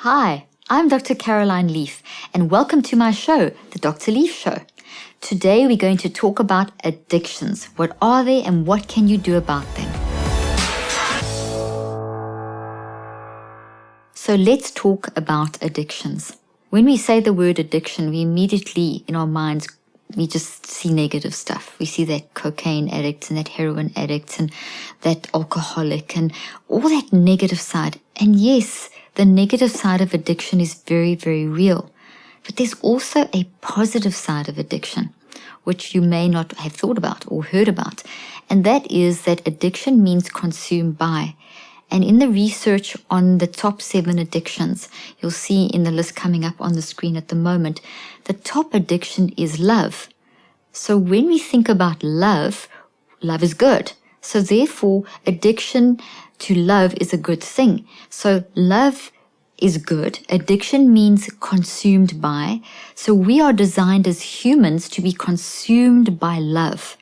Hi, I'm Dr. Caroline Leaf, and welcome to my show, The Dr. Leaf Show. Today we're going to talk about addictions. What are they and what can you do about them? So let's talk about addictions. When we say the word addiction, we immediately, in our minds, we just see negative stuff. We see that cocaine addict and that heroin addict and that alcoholic and all that negative side. And yes, the negative side of addiction is very, very real. But there's also a positive side of addiction, which you may not have thought about or heard about. And that is that addiction means consumed by. And in the research on the top 7 addictions, you'll see in the list coming up on the screen at the moment, the top addiction is love. So when we think about love, love is good. So therefore, addiction to love is a good thing. So love is good. Addiction means consumed by. So we are designed as humans to be consumed by love.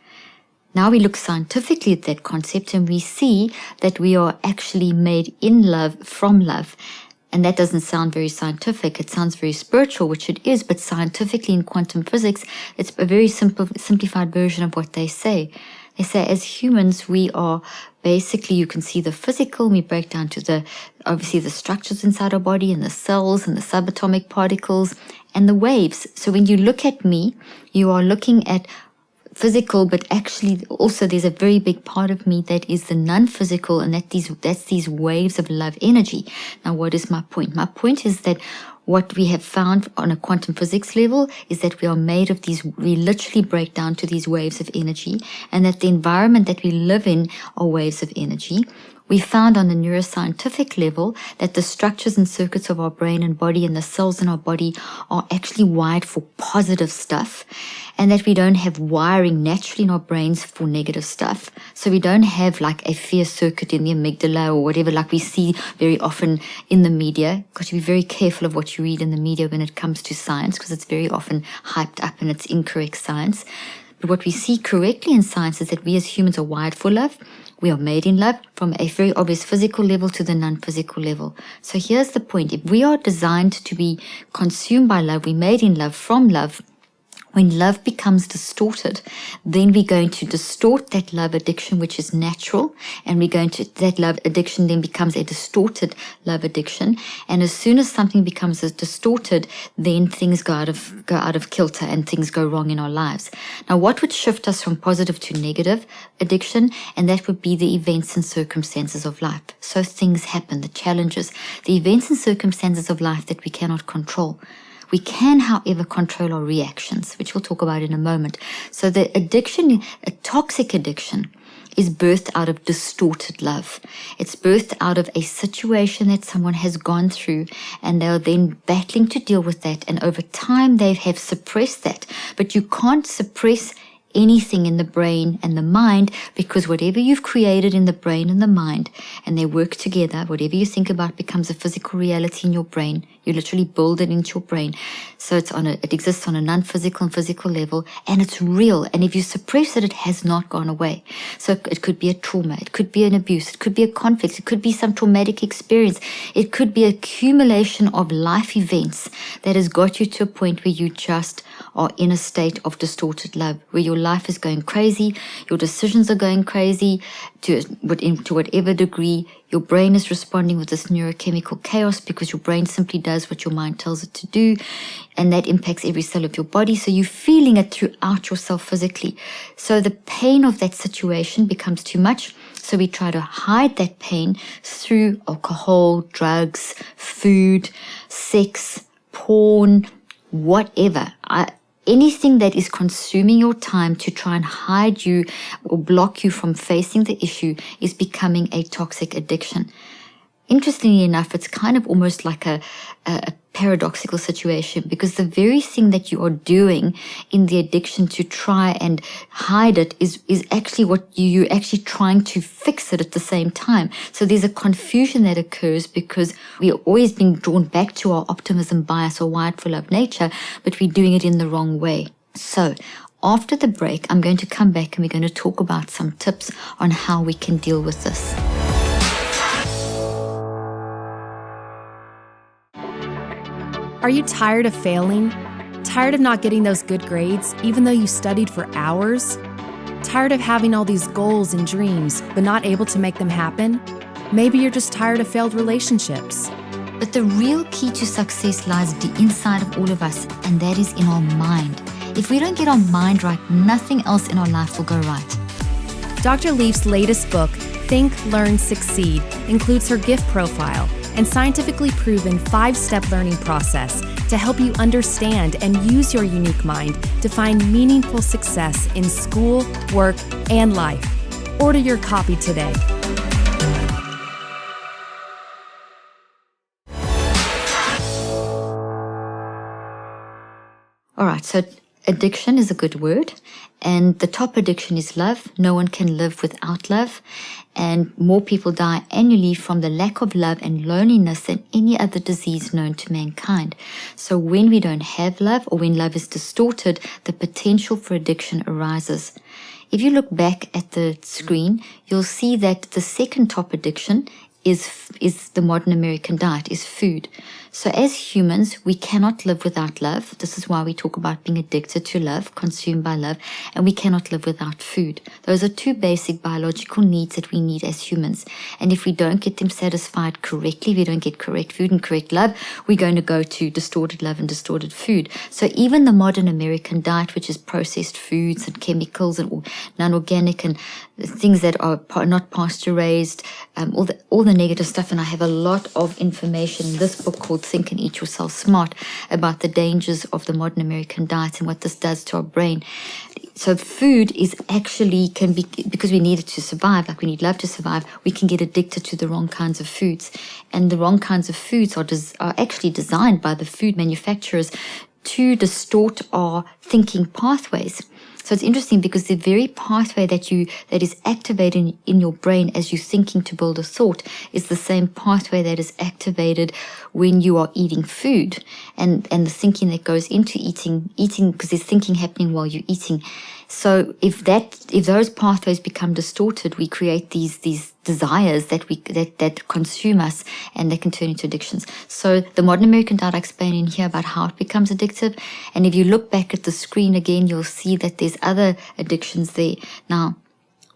Now we look scientifically at that concept and we see that we are actually made in love from love. And that doesn't sound very scientific. It sounds very spiritual, which it is, but scientifically in quantum physics, it's a very simplified version of what they say. They say as humans, we are basically, you can see the physical, we break down to obviously the structures inside our body and the cells and the subatomic particles and the waves. So when you look at me, you are looking at physical, but actually also there's a very big part of me that is the non-physical, and that's these waves of love energy. Now, what is my point? My point is that what we have found on a quantum physics level is that we are made of we literally break down to these waves of energy, and that the environment that we live in are waves of energy. We found on the neuroscientific level that the structures and circuits of our brain and body and the cells in our body are actually wired for positive stuff, and that we don't have wiring naturally in our brains for negative stuff. So we don't have like a fear circuit in the amygdala or whatever like we see very often in the media. You've got to be very careful of what you read in the media when it comes to science, because it's very often hyped up and it's incorrect science. But what we see correctly in science is that we as humans are wired for love. We are made in love from a very obvious physical level to the non-physical level. So here's the point. If we are designed to be consumed by love, we're made in love from love. When love becomes distorted, then we're going to distort that love addiction, which is natural, and that love addiction then becomes a distorted love addiction. And as soon as something becomes distorted, then things go out of kilter and things go wrong in our lives. Now, what would shift us from positive to negative addiction? And that would be the events and circumstances of life. So things happen, the challenges, the events and circumstances of life that we cannot control. We can, however, control our reactions, which we'll talk about in a moment. So the addiction, a toxic addiction, is birthed out of distorted love. It's birthed out of a situation that someone has gone through, and they're then battling to deal with that. And over time, they have suppressed that. But you can't suppress anything in the brain and the mind, because whatever you've created in the brain and the mind, and they work together, whatever you think about becomes a physical reality in your brain. You literally build it into your brain. So it exists on a non-physical and physical level, and it's real. And if you suppress it, it has not gone away. So it could be a trauma, it could be an abuse, it could be a conflict, it could be some traumatic experience, it could be accumulation of life events that has got you to a point where you just are in a state of distorted love, where your life is going crazy, your decisions are going crazy to whatever degree. Your brain is responding with this neurochemical chaos because your brain simply does what your mind tells it to do, and that impacts every cell of your body. So you're feeling it throughout yourself physically. So the pain of that situation becomes too much. So we try to hide that pain through alcohol, drugs, food, sex, porn, whatever. Anything that is consuming your time to try and hide you or block you from facing the issue is becoming a toxic addiction. Interestingly enough, it's kind of almost like a paradoxical situation, because the very thing that you are doing in the addiction to try and hide it is actually what you're actually trying to fix it at the same time. So there's a confusion that occurs because we're always being drawn back to our optimism bias or wired for love nature, but we're doing it in the wrong way. So after the break, I'm going to come back and we're going to talk about some tips on how we can deal with this. Are you tired of failing? Tired of not getting those good grades, even though you studied for hours? Tired of having all these goals and dreams, but not able to make them happen? Maybe you're just tired of failed relationships. But the real key to success lies deep inside of all of us, and that is in our mind. If we don't get our mind right, nothing else in our life will go right. Dr. Leaf's latest book, Think, Learn, Succeed, includes her gift profile and scientifically proven 5-step learning process to help you understand and use your unique mind to find meaningful success in school, work, and life. Order your copy today. All right, so addiction is a good word, and the top addiction is love. No one can live without love, and more people die annually from the lack of love and loneliness than any other disease known to mankind. So when we don't have love, or when love is distorted, the potential for addiction arises. If you look back at the screen, you'll see that the second top addiction is the modern American diet, is food. So as humans, we cannot live without love. This is why we talk about being addicted to love, consumed by love, and we cannot live without food. Those are two basic biological needs that we need as humans. And if we don't get them satisfied correctly, if we don't get correct food and correct love, we're going to go to distorted love and distorted food. So even the modern American diet, which is processed foods and chemicals and non-organic and things that are not pasture-raised, all the negative stuff, and I have a lot of information in this book called Think and Eat Yourself Smart about the dangers of the modern American diet and what this does to our brain. So food is actually can be, because we need it to survive, like we need love to survive, we can get addicted to the wrong kinds of foods. And the wrong kinds of foods are actually designed by the food manufacturers to distort our thinking pathways. So it's interesting because the very pathway that is activated in your brain as you're thinking to build a thought is the same pathway that is activated when you are eating food, and the thinking that goes into eating because there's thinking happening while you're eating. So if those pathways become distorted, we create these desires that consume us, and they can turn into addictions. So the modern American diet I explain in here about how it becomes addictive. And if you look back at the screen again, you'll see that there's other addictions there. Now,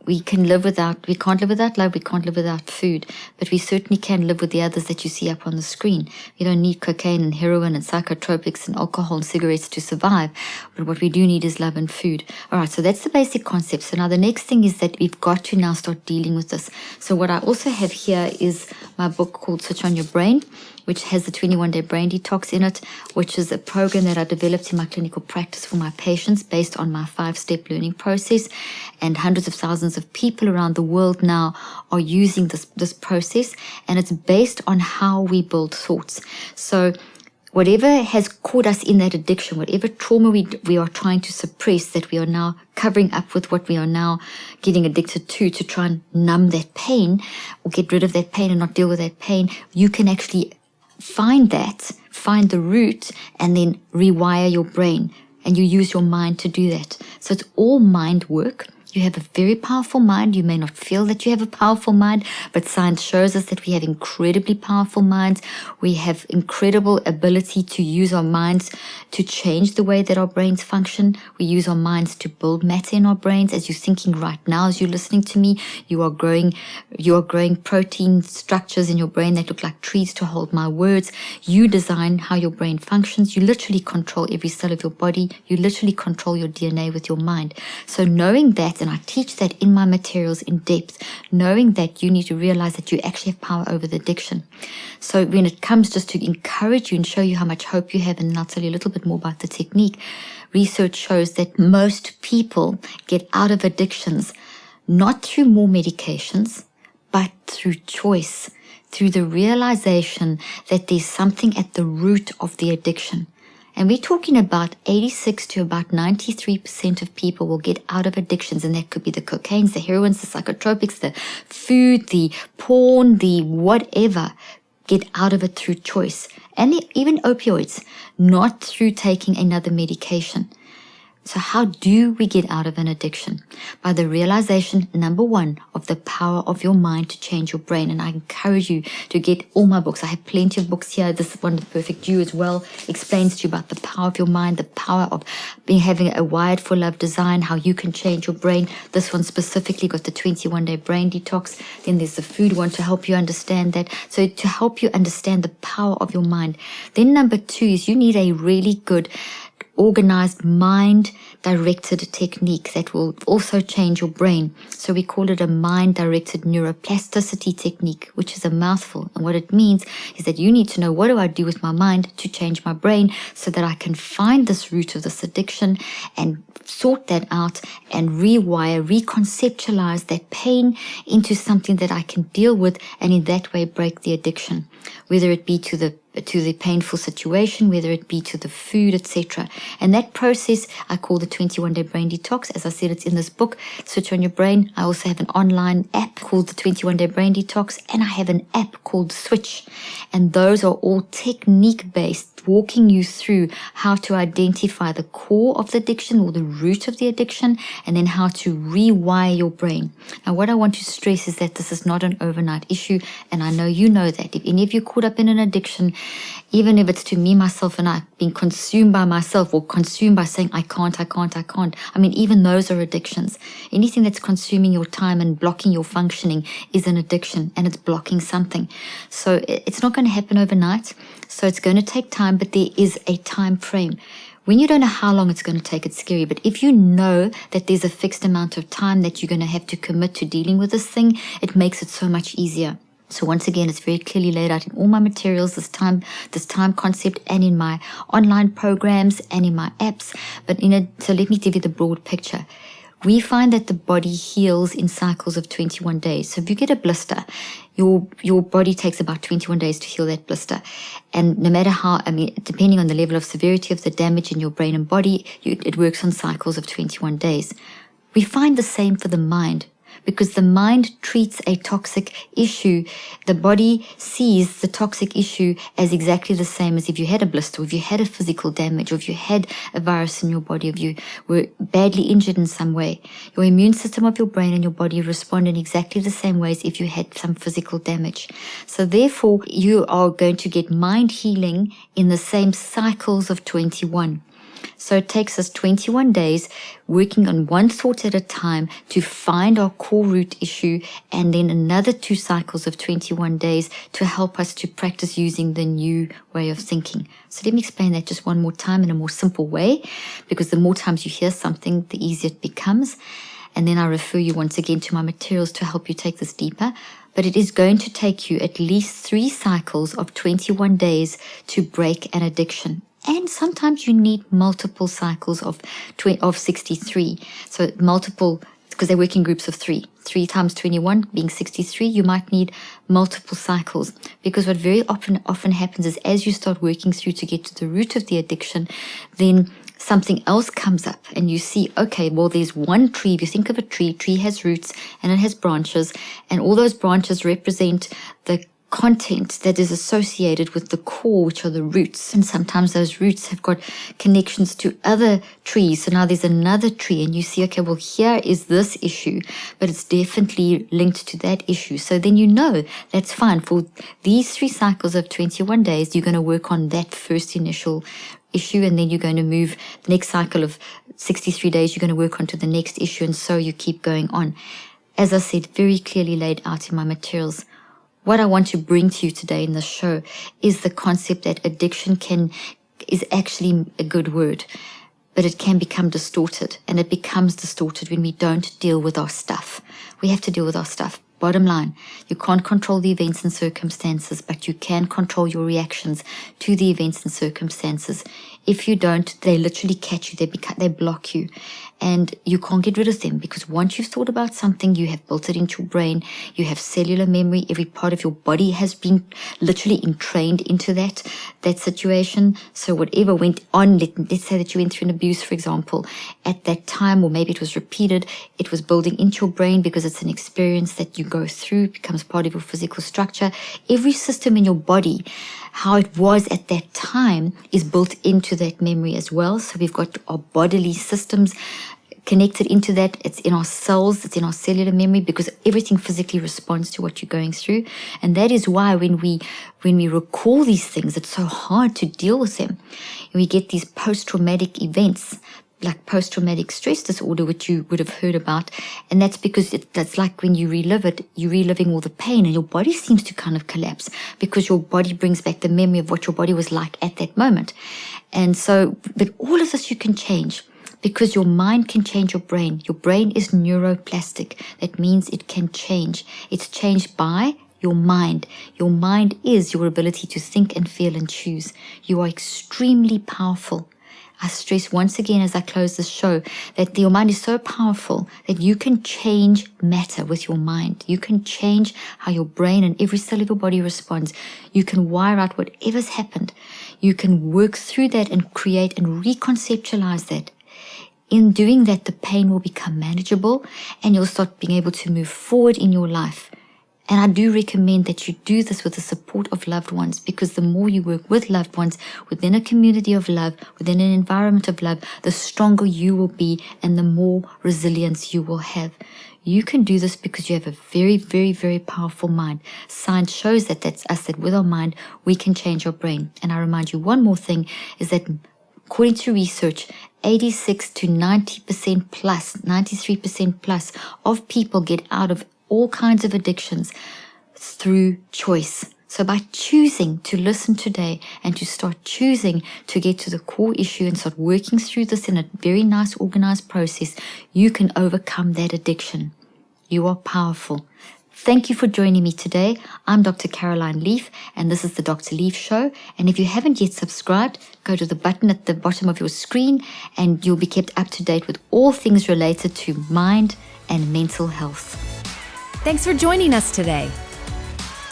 we can't live without love, we can't live without food, but we certainly can live with the others that you see up on the screen. We don't need cocaine and heroin and psychotropics and alcohol and cigarettes to survive, but what we do need is love and food. All right, so that's the basic concept. So now the next thing is that we've got to now start dealing with this. So what I also have here is my book called Switch on Your Brain, which has the 21-day brain detox in it, which is a program that I developed in my clinical practice for my patients based on my 5-step learning process. And hundreds of thousands of people around the world now are using this process, and it's based on how we build thoughts. So whatever has caught us in that addiction, whatever trauma we are trying to suppress, that we are now covering up with what we are now getting addicted to try and numb that pain or get rid of that pain and not deal with that pain, you can actually find the root, and then rewire your brain. And you use your mind to do that. So it's all mind work. You have a very powerful mind. You may not feel that you have a powerful mind, but science shows us that we have incredibly powerful minds. We have incredible ability to use our minds to change the way that our brains function. We use our minds to build matter in our brains. As you're thinking right now, as you're listening to me, you are growing protein structures in your brain that look like trees to hold my words. You design how your brain functions. You literally control every cell of your body. You literally control your DNA with your mind. So knowing that, and I teach that in my materials in depth, knowing that you need to realize that you actually have power over the addiction. So when it comes just to encourage you and show you how much hope you have, and I'll tell you a little bit more about the technique, research shows that most people get out of addictions not through more medications, but through choice, through the realization that there's something at the root of the addiction. And we're talking about 86 to about 93% of people will get out of addictions. And that could be the cocaines, the heroines, the psychotropics, the food, the porn, the whatever. Get out of it through choice. And even opioids, not through taking another medication. So how do we get out of an addiction? By the realization, number one, of the power of your mind to change your brain. And I encourage you to get all my books. I have plenty of books here. This one, The Perfect You, as well, explains to you about the power of your mind, the power of having a wired for love design, how you can change your brain. This one specifically got the 21-day brain detox. Then there's the food one to help you understand that. So to help you understand the power of your mind. Then number two is you need a really good organized mind-directed technique that will also change your brain. So we call it a mind-directed neuroplasticity technique, which is a mouthful. And what it means is that you need to know, what do I do with my mind to change my brain so that I can find this root of this addiction and sort that out and rewire, reconceptualize that pain into something that I can deal with, and in that way break the addiction, whether it be to the painful situation, whether it be to the food, etc. And that process I call the 21-day brain detox. As I said, it's in this book, Switch on Your Brain. I also have an online app called the 21-day brain detox, and I have an app called Switch. And those are all technique-based, walking you through how to identify the core of the addiction or the root of the addiction, and then how to rewire your brain. Now, what I want to stress is that this is not an overnight issue, and I know you know that. If any of you caught up in an addiction, even if it's to me, myself, and I, being consumed by myself or consumed by saying, I can't. I mean, even those are addictions. Anything that's consuming your time and blocking your functioning is an addiction, and it's blocking something. So it's not going to happen overnight. So it's going to take time, but there is a time frame. When you don't know how long it's going to take, it's scary. But if you know that there's a fixed amount of time that you're going to have to commit to dealing with this thing, it makes it so much easier. So once again, it's very clearly laid out in all my materials, this time concept, and in my online programs and in my apps. But so let me give you the broad picture. We find that the body heals in cycles of 21 days. So if you get a blister, your body takes about 21 days to heal that blister. And no matter how, depending on the level of severity of the damage in your brain and body, it works on cycles of 21 days. We find the same for the mind. Because the mind treats a toxic issue, the body sees the toxic issue as exactly the same as if you had a blister, or if you had a physical damage, or if you had a virus in your body, if you were badly injured in some way. Your immune system of your brain and your body respond in exactly the same ways if you had some physical damage. So therefore, you are going to get mind healing in the same cycles of 21. So it takes us 21 days working on one thought at a time to find our core root issue, and then another 2 cycles of 21 days to help us to practice using the new way of thinking. So let me explain that just one more time in a more simple way, because the more times you hear something, the easier it becomes. And then I refer you once again to my materials to help you take this deeper. But it is going to take you at least 3 cycles of 21 days to break an addiction. And sometimes you need multiple cycles of 63. So multiple, because they're working groups of 3. 3 times 21 being 63, you might need multiple cycles. Because what very often happens is, as you start working through to get to the root of the addiction, then something else comes up and you see, okay, well, there's one tree. If you think of a tree has roots and it has branches, and all those branches represent the content that is associated with the core, which are the roots. And sometimes those roots have got connections to other trees. So now there's another tree and you see, okay, well, here is this issue, but it's definitely linked to that issue. So then you know that's fine. For these 3 cycles of 21 days, you're going to work on that first initial issue, and then you're going to move the next cycle of 63 days, you're going to work on to the next issue, and so you keep going on. As I said, very clearly laid out in my materials. What I want to bring to you today in the show is the concept that addiction is actually a good word, but it can become distorted, and it becomes distorted when we don't deal with our stuff. We have to deal with our stuff. Bottom line, you can't control the events and circumstances, but you can control your reactions to the events and circumstances. If you don't, they literally catch you, they block you, and you can't get rid of them, because once you've thought about something, you have built it into your brain, you have cellular memory, every part of your body has been literally entrained into that situation. So whatever went on, let's say that you went through an abuse, for example, at that time, or maybe it was repeated, it was building into your brain because it's an experience that you're go through, it becomes part of your physical structure. Every system in your body, how it was at that time, is built into that memory as well. So we've got our bodily systems connected into that. It's in our cells, it's in our cellular memory, because everything physically responds to what you're going through. And that is why when we recall these things, it's so hard to deal with them. We get these post-traumatic events, like post-traumatic stress disorder, which you would have heard about. And that's because that's like when you relive it, you're reliving all the pain, and your body seems to kind of collapse because your body brings back the memory of what your body was like at that moment. And so, but all of this you can change, because your mind can change your brain. Your brain is neuroplastic. That means it can change. It's changed by your mind. Your mind is your ability to think and feel and choose. You are extremely powerful. I stress once again as I close this show that your mind is so powerful that you can change matter with your mind. You can change how your brain and every cell of your body responds. You can wire out whatever's happened. You can work through that and create and reconceptualize that. In doing that, the pain will become manageable and you'll start being able to move forward in your life. And I do recommend that you do this with the support of loved ones, because the more you work with loved ones within a community of love, within an environment of love, the stronger you will be and the more resilience you will have. You can do this because you have a very, very, very powerful mind. Science shows that that's us, that with our mind, we can change our brain. And I remind you one more thing is that according to research, 86 to 90% plus, 93% plus of people get out of all kinds of addictions through choice. So by choosing to listen today and to start choosing to get to the core issue and start working through this in a very nice organized process, you can overcome that addiction. You are powerful. Thank you for joining me today. I'm Dr. Caroline Leaf, and this is the Dr. Leaf Show. And if you haven't yet subscribed, go to the button at the bottom of your screen and you'll be kept up to date with all things related to mind and mental health. Thanks for joining us today.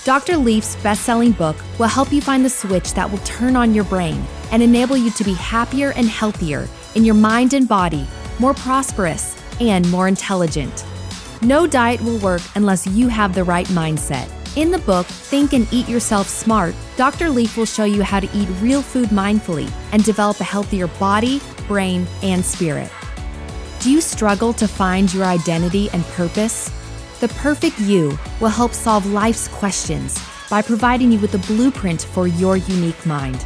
Dr. Leaf's best-selling book will help you find the switch that will turn on your brain and enable you to be happier and healthier in your mind and body, more prosperous and more intelligent. No diet will work unless you have the right mindset. In the book, Think and Eat Yourself Smart, Dr. Leaf will show you how to eat real food mindfully and develop a healthier body, brain, and spirit. Do you struggle to find your identity and purpose? The Perfect You will help solve life's questions by providing you with a blueprint for your unique mind.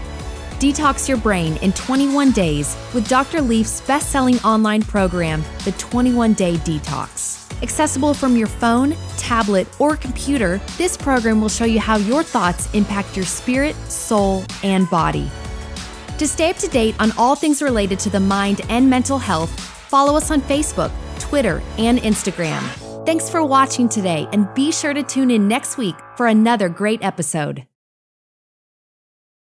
Detox your brain in 21 days with Dr. Leaf's best-selling online program, The 21-Day Detox. Accessible from your phone, tablet, or computer, this program will show you how your thoughts impact your spirit, soul, and body. To stay up to date on all things related to the mind and mental health, follow us on Facebook, Twitter, and Instagram. Thanks for watching today, and be sure to tune in next week for another great episode.